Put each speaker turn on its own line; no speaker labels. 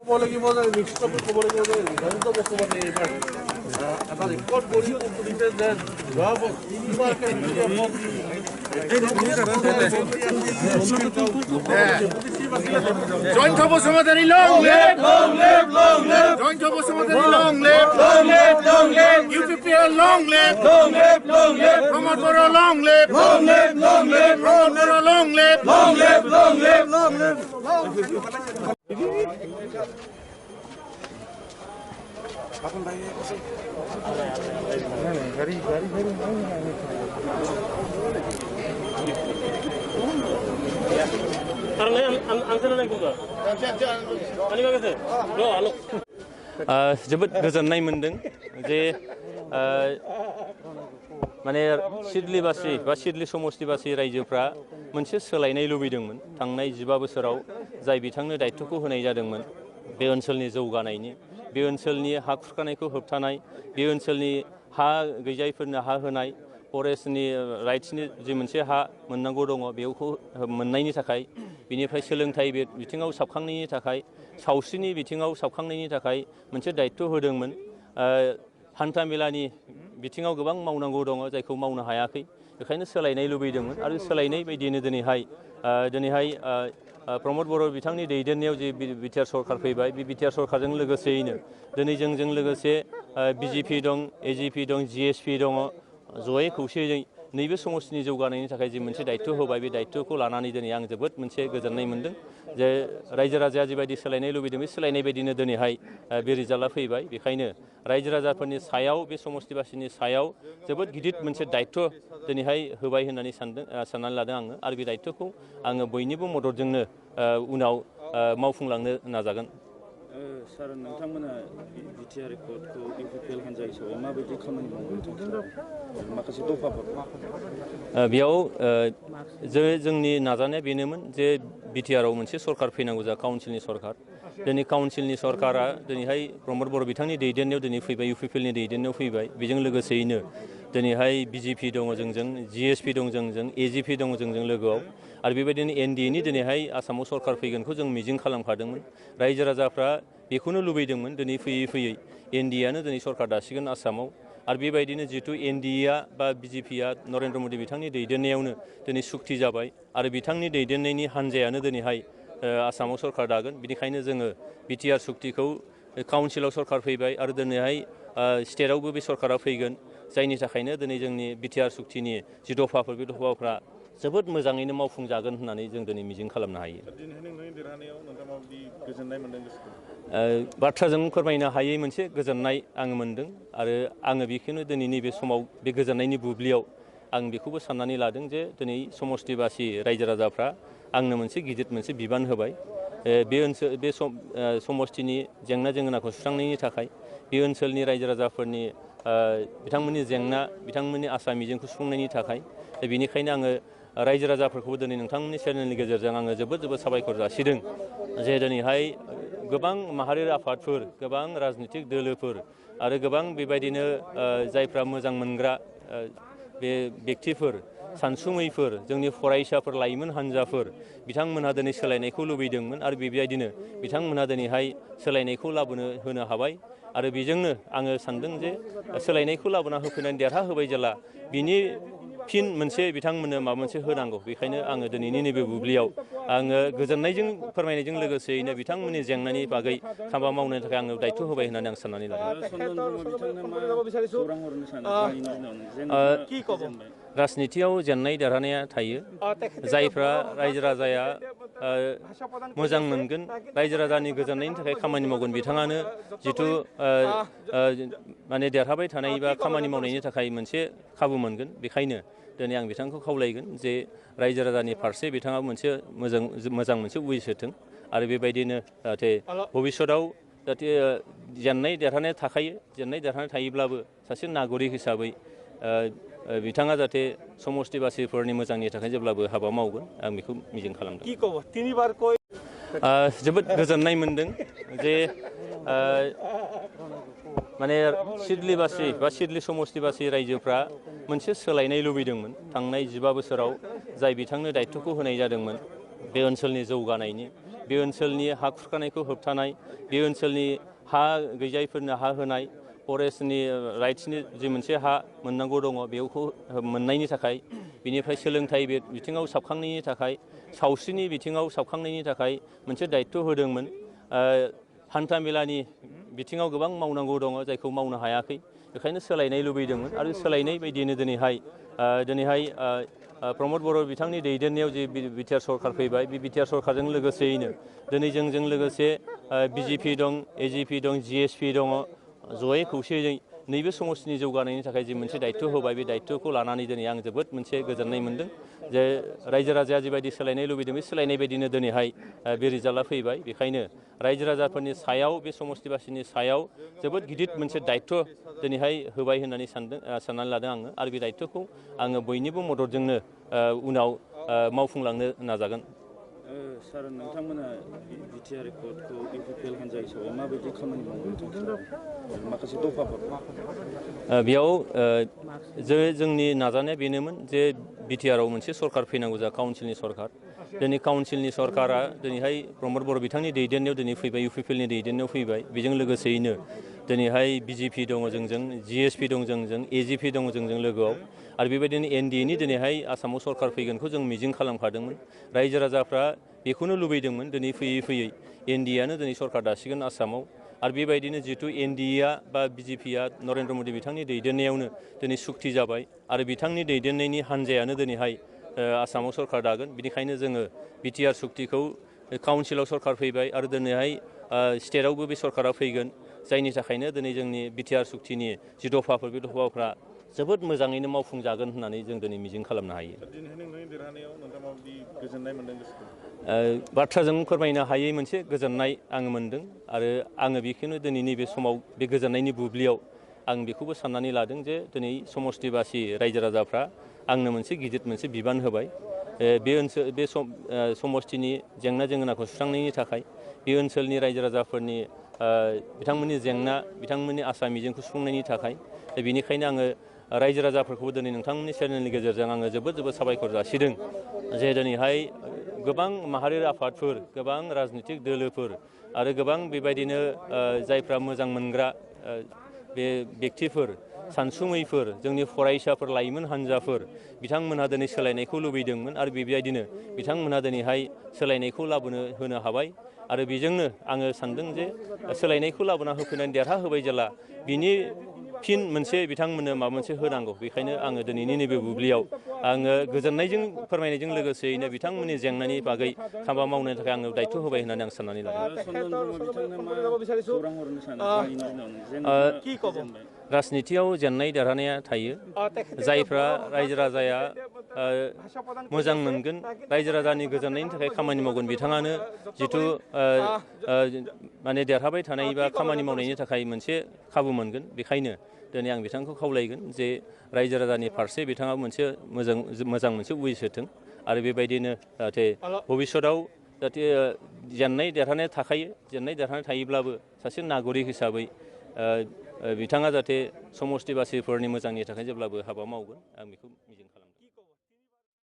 Joint Bosumantari, long live! Long live! Long live! Joint Bosumantari, long live! Long live! Long live! UPPL, long live! Long live! Long live! Pramod Bora, long live! Long live! Long live! Pramod Bora, long live! Long live! Long live! Long live!
जोबोद गोजोननाय मोनदों जे माने सिडलिबासी बा Siddeley समष्टिबासी रायजोफ्रा मोनसे सोलायनाय लुबैदोंमोन थांनाय 15 बोसोराव जाय बिथांनो दायित्वखौ होनाय जादोंमोन बे ओनसोलनि जौगानायनि बे ओनसोलनि हा खुरखानायखौ होबथानाय बे ओनसोलनि हा गैजायिफोरनो हा होनाय फरेस्टनि राइट्सनि जि मोनसे हा मोननांगौ दङ बेखौ मोननायनि थाखाय बिनिफ्राय सोलोंथाइ बिथिङाव साबखांनायनि थाखाय सावस्रिनि बिथिङाव साबखांनायनि थाखाय मोनसे दायित्व होदोंमोन हान्था मेलानि बिथिङाव गोबां मावनांगौ दङ जायखौ मावनो हायाखै बेखायनो सोलायनाय लुबैदोंमोन आरो सोलायनाय बायदियैनो दिनैहाय प्रमद बर' बिथांनि दैदेननायाव जे बिटिआर सरकार फैबाय बे बिटिआर सरकारजों लोगोसेयैनो दिनै जोंजों लोगोसे बिजेपि दं एजिपि दं जिएसपि दङ जयै खौसेयै नैबे समष्टिनि जौगानायनि थाखाय जि मोनसे दायित्व होबाय बे दायित्वखौ लानानै दिनै आं जोबोद मोनसे गोजोननाय मोनदों जे रायजो राजाया जिबायदि सोलायनाय लुबैदों बे सोलायनाय बायदिनो दिनैहाय बे रिजाल्टआ फैबाय बेखायनो रायजो राजाफोरनि सायाव बे समष्टिबासिनि सायाव जोबोद गिदिर मोनसे दायित्व दिनैहाय होबाय होननानै साननानै लादों आङो आरो बे दायित्वखौ आङो बयनिबो मददजोंनो उनाव मावफुंलांनो नाजागोन
सार नोंथांमोना बिटिआर कर्डखौ इउपिपिएल हान्जा हिसाबै माबायदि खामानि मावनो माखासे दफाफोर
बेयाव जोंनि नाजानाया बेनोमोन जे बिटिआरआव मोनसे सरकार फैनांगौ जा काउन्सिलनि सरकार दिनै काउन्सिलनि सरकारा दिनैहाय प्रमद बर' बिथांनि दैदेननायाव दिनै फैबाय इउपिपिएलनि दैदेननायाव फैबाय बेजों लोगोसेयैनो दिनैहाय बिजेपि दङ जोंजों जिएसपि दं जोंजों एजिपि दङ जोंजों लोगोआव आरो बेबायदिनो एनडिएनि दिनैहाय आसामाव सरकार फैगोनखौ जों मिजिं खालामखादोंमोन रायजो राजाफ्रा बेखौनो लुबैदोंमोन दिनै फैयै फैयै एनडिएआनो दिनै सरकार दासिगोन आसामाव आरो बेबायदिनो जिहेतु एनडिएआ बा बिजेपिआ नरेन्द्र मदि बिथांनि दैदेननायावनो दिनै सुक्ति जाबाय आरो बिथांनि दैदेननायनि हान्जायानो दिनैहाय आसामाव सरकार दागोन बेनिखायनो जोङो बिटिआर सुक्तिखौ काउन्सिलाव सरकार फैबाय आरो दिनैहाय स्टेटआवबो बे सरकारा फैगोन जायनि थाखायनो दिनै जोंनि बिटिआर सुक्तिनि जि दफाफोर बे दफाफ्रा जोबोद मोजाङैनो मावफुंजागोन होननानै जों दिनै मिजिं खालामनो हायो बाथ्राजों फोरमायनो हायै मोनसे गोजोननाय आङो मोनदों आरो आङो बेखौनो दिनै नैबे समाव बे गोजोननायनि बुब्लियाव आं बेखौबो साननानै लादों जे दिनै समष्टिबासि रायजो राजाफ्रा आंनो मोनसे गिदिर मोनसे बिबान होबाय बे ओनसोल बे समष्टिनि जेंना जेंगोनाखौ सुस्रांनायनि थाखाय बे ओनसोलनि रायजो राजाफोरनि बिथांमोननि जेंना बिथांमोननि आसा मिजिंखौ सुफुंनायनि थाखाय बेनिखायनो आङो रायजो राजाफोरखौबो दिनै नोंथांमोननि चेनेलनि गेजेरजों आङो जोबोद साबायखर जासिदों जे दिनैहाय गोबां माहारियारि आफादफोर गोबां राजनितिक दोलोफोर आरो गोबां बेबायदिनो जायफ्रा मोजां मोनग्रा बे बेक्तिफोर सानसुमैफोर जोंनि फरायसाफोर लाइमोन हान्जाफोर बिथांमोनहा दिनै सोलायनायखौ लुबैदोंमोन आरो बेबायदिनो बिथांमोनहा दिनैहाय सोलायनायखौ होनो हाबाय आरो बेजोंनो आङो सानदों जे सोलायनायखौ लाबोना होफैनानै देरहा होबाय जेला बिनि फिन मोनसे बिथांमोननो माबा मोनसे होनांगौ बेखायनो आङो दिनैनि नैबे बुब्लियाव आङो गोजोननायजों फोरमायनायजों लोगोसेयैनो बिथांमोननि जेंनानि बागै हाबा मावनो थाखाय आङो दायित्व होबाय होननानै आं साननानै लादों राजनितियाव जेननाय देरहानाया थायो जायफ्रा रायजो राजाया मोजां मोनगोन रायजो राजानि गोजोननायनि थाखाय खामानि मावगोन बिथाङानो जिथु माने देरहाबाय थानाय बा खामानि मावनायनि थाखाय मोनसे खाबु मोनगोन बेखायनो दिनै आं बिथांखौ खावलायगोन जे रायजो राजानि फारसे बिथाङा मोनसे मोजां मोनसे उइस होथों आरो बेबायदिनो जाहाथे भबिष्यतआव जाहाथे जेननाय देरहानाया थाखायो जेननाय देरहानाय थायोब्लाबो सासे नागरिक हिसाबै बिथाङा जाहाथे समष्टिबासिफोरनि मोजांनि थाखाय जेब्लाबो हाबा मावगोन आं बेखौ मिजिं खालामदों जोबोद गोजोननाय मोनदों जे माने सिडलिबासी बा सिडली समष्टिबासी रायजोफ्रा मोनसे सोलायनाय लुबैदोंमोन थांनाय 15 बोसोराव जाय बिथांनो दायित्वखौ होनाय जादोंमोन बे ओनसोलनि जौगानायनि बे ओनसोलनि हा खुरखानायखौ होबथानाय, बे ओनसोलनि हा गैजायिफोरनो हा होनाय, फरेस्टनि राइट्सनि जि मोनसे हा मोननांगौ दङ बेखौ मोननायनि थाखाय, बिनिफ्राय सोलोंथाइ बिथिङाव साबखांनायनि थाखाय, सावस्रिनि बिथिङाव साबखांनायनि थाखाय मोनसे दायित्व होदोंमोन। हान्था मेलानि बिथिङाव गोबां मावनांगौ दङ जायखौ मावनो हायाखै, बेखायनो सोलायनाय लुबैदोंमोन आरो सोलायनाय बायदियैनो दिनैहाय प्रमद बर' बिथांनि दैदेननायाव जि बिटिआर सरकार फैबाय, बे बिटिआर सरकारजों लोगोसेयैनो दिनै जोंजों लोगोसे बिजेपि दं, एजिपि दं, जिएसपि दङ, जयै खौसेयै नैबे समाजनि जौगानायनि थाखाय जि मोनसे दायित्व होबाय, बे दायित्वखौ लानानै दिनै आं जोबोद मोनसे गोजोननाय मोनदों जे रायजो राजाया जिबायदि सोलायनाय लुबैदों बे सोलायनाय बायदिनो दिनैहाय बे रिजाल्टआ फैबाय। बेखायनो रायजो राजाफोरनि सायाव, बे समस्तिबासिनि सायाव जोबोद गिदिर मोनसे दायित्व दिनैहाय होबाय होननानै साननानै लादों आङो आरो बे दायित्वखौ आङो बयनिबो मददजोंनो उनाव मावफुंलांनो नाजागोन।
सार, नोंथांमोना बिटिआर एकर्डखौ इउपिपिएल हान्जा हिसाबै माबायदि खामानि मावनो थांखि माखासे दफाफोर
बेयाव जोंनि नाजानाया बेनोमोन जे बिटिआरआव मोनसे सरकार फैनांगौ जा काउन्सिलनि सरकार। दिनै काउन्सिलनि सरकारा दिनैहाय प्रमद बर' बिथांनि दैदेननायाव दिनै फैबाय, इउपिपिएलनि दैदेननायाव फैबाय। बेजों लोगोसेयैनो दिनैहाय बिजेपि दङ जोंजों, जिएसपि दं जोंजों, एजिपि दङ जोंजों लोगोआव आरो बेबायदिनो एनडिएनि दिनैहाय आसामाव सरकार फैगोनखौ जों मिजिं खालामखादोंमोन। रायजो राजाफ्रा बेखौनो लुबैदोंमोन। दिनै फैयै फैयै एनडिएआनो दिनै सरकार दासिगोन आसामाव आरो बेबायदिनो जिहेतु एनडिएआ बा बिजेपिआ नरेन्द्र मदि बिथांनि दैदेननायावनो दिनै सुक्ति जाबाय आरो बिथांनि दैदेननायनि हान्जायानो दिनैहाय आसामाव सरकार दागोन। बेनिखायनो जोङो बिटिआर सुक्तिखौ काउन्सिलाव सरकार फैबाय आरो दिनैहाय स्टेटआवबो बे सरकारा फैगोन, जायनि थाखायनो दिनै जोंनि बिटिआर सुक्तिनि जि दफाफोर, बे दफाफ्रा जोबोद मोजाङैनो मावफुंजागोन होननानै जों दिनै मिजिं खालामनो हायो। बाथ्राजों फोरमायनो हायै मोनसे गोजोननाय आङो मोनदों आरो आङो बेखौनो दिनै नैबे समाव बे गोजोननायनि बुब्लियाव आं बेखौबो साननानै लादों जे दिनै समस्तिबासि रायजो राजाफ्रा आंनो मोनसे गिदिर मोनसे बिबान होबाय। बे समस्तिनि जेंना जेंगोनाखौ सुस्रांनायनि थाखाय, बे ओनसोलनि रायजो राजाफोरनि बिथांमोननि जेंना, बिथांमोननि आसा मिजिंखौ सुफुंनायनि थाखाय। बेनिखायनो आङो रायजो राजाफोरखौबो दिनै नोंथांमोननि चेनेलनि गेजेरजों आङो जोबोद साबायखर जासिदों जे दिनैहाय गोबां माहारियारि आफादफोर, गोबां राजनितिक दोलोफोर आरो गोबां बेबायदिनो जायफ्रा मोजां मोनग्रा बे बेक्तिफोर, सानसुमैफोर, जोंनि फरायसाफोर, लाइमोन हान्जाफोर, बिथांमोनहा दिनै सोलायनायखौ लुबैदोंमोन आरो बेबायदिनो बिथांमोनहा दिनैहाय सोलायनायखौ होनो हाबाय आरो बेजोंनो आङो सानदों जे सोलायनायखौ लाबोना होफैनानै देरहा होबाय जेला बिनि फिन मोनसे बिथांमोननो माबा मोनसे होनांगौ। बेखायनो आङो दिनैनि नैबे बुब्लियाव आङो गोजोननायजों फोरमायनायजों लोगोसेयैनो बिथांमोननि जेंनानि बागै हाबा मावनो थाखाय आङो दायित्व होबाय होननानै आं साननानै लादों। राजनितियाव जेननाय देरहानाया थायो। जायफ्रा रायजो राजाया मोजां मोनगोन, रायजो राजानि गोजोननायनि थाखाय खामानि मावगोन, बिथाङानो जिथु माने देरहाबाय थानाय बा खामानि मावनायनि थाखाय मोनसे खाबु मोनगोन। बेखायनो दिनै आं बिथांखौ खावलायगोन जे रायजो राजानि फारसे बिथाङा मोनसे मोजां मोनसे उइस होथों आरो बेबायदिनो जाहाथे भबिष्यतआव जाहाथे जेननाय देरहानाया थाखायो, जेननाय देरहानाय थायोब्लाबो सासे नागरिक हिसाबै बिथाङा जाहाथे समस्तिबासिफोरनि मोजांनि थाखाय जेब्लाबो हाबा मावगोन, आं बेखौ